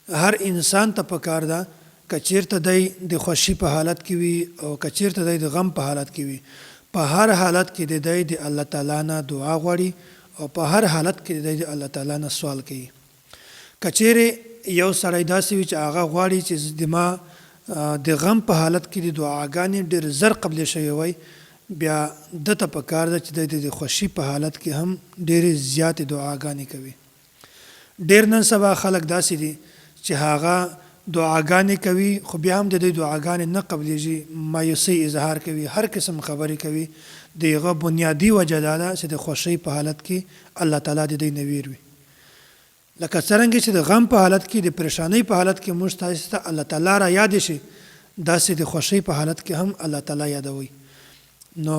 هر انسان ته پکار ده کچیرته د خوشي په حالت کې وي او کچیرته د غم په حالت کې وي، په هر حالت کې د الله تعالی نه دعا غواړي او په هر حالت کې د الله تعالی نه سوال کوي. کچیرې یو سړی داسې وي چې هغه غواړي چې د غم په حالت کې د دعاګانې ډېر زر قبلې شوی وي، بیا دته پکار ده چې د خوشي په حالت کې هم ډېرې زیاتې دعاګانې کوي. ډېر نن سبا خلک داسې دي چې هغه دعاګانې کوي خو بیا هم د دې دعاګانې نه قبلېږي، مایوسۍ اظهار کوي، هر قسم خبرې کوي. دغه بنیادي وجه دا ده چې د خوښۍ په حالت کې الله تعالی د دې نه ویر وي. لکه څرنګه چې د غم په حالت کې د پریشانۍ په حالت کې موږ تاسو ته الله تعالی را یاد شي، داسې د خوښۍ په حالت کې هم الله تعالی یادوي. نو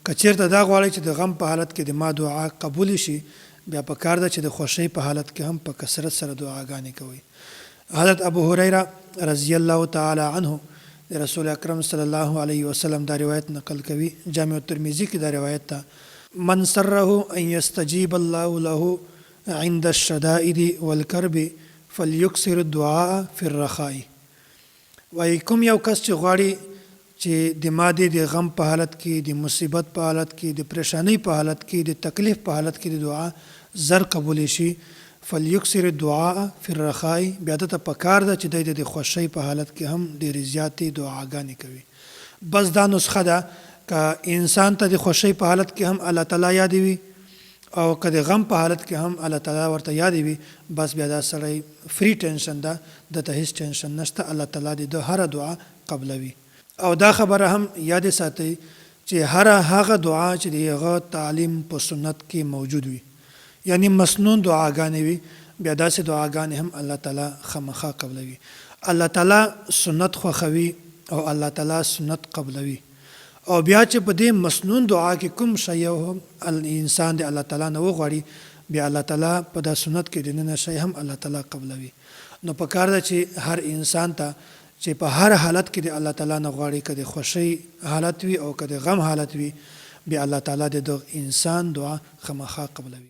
کچیرته دا غواړي چې د غم په حالت کې د ما دعا قبول شي، بیا په کار ده چې د خوښۍ په حالت کې هم په کثرت سره دعاګانې کوي. حضرت ابو هريره رضی الله تعالی عنه د رسول اکرم صلی الله علیه وسلم دا روایت نقل کوي. جامع الترمذی کې دا روایت ده: من سره ان يستجيب الله له عند الشدائد والكرب فليكثر الدعاء في الرخاء. وای کوم یو کس چې غواړي چې د ماده د غم په حالت کې، د مصیبت په حالت کې، د پریشانی په حالت کې، د تکلیف په حالت کې د دعا زر قبول شي، فليكثر الدعاء في الرخاء، بیا ته پکار ده چې د خوشۍ په حالت کې هم ډېرې زیاتې دعاګانې کوي. بس دا نسخه ده که انسان ته د خوشۍ په حالت کې هم الله تعالی یادوي او که د غم په حالت کې هم الله تعالی ورته یادوي، بس بیا دا سړی فری ټینشن ده، دته هیڅ ټینشن نشته، الله تعالی د هر دعا قبلوي. او دا خبره هم یاد ساتئ چې هغه دعا چې دغه تعلیم په سنت کې موجود وي، یعنی مسنون دعاګانې وي، بیا داسې دعاګانې هم الله تعالی خامخا قبلوي. الله تعالی سنت خوښوي او الله تعالی سنت قبلوي. او بیا چې په دې مسنون دعا کې کوم شی هم انسان د الله تعالی نه وغواړي، بیا الله تعالی په دا سنت کې دننه شی هم الله تعالی قبلوي. نو په کار ده چې هر انسان ته چې په هر حالت کې د الله تعالی نه غواړي، که د خوښۍ حالت وي او که د غم حالت وي، بیا الله تعالی د انسان دعا خامخا قبلوي.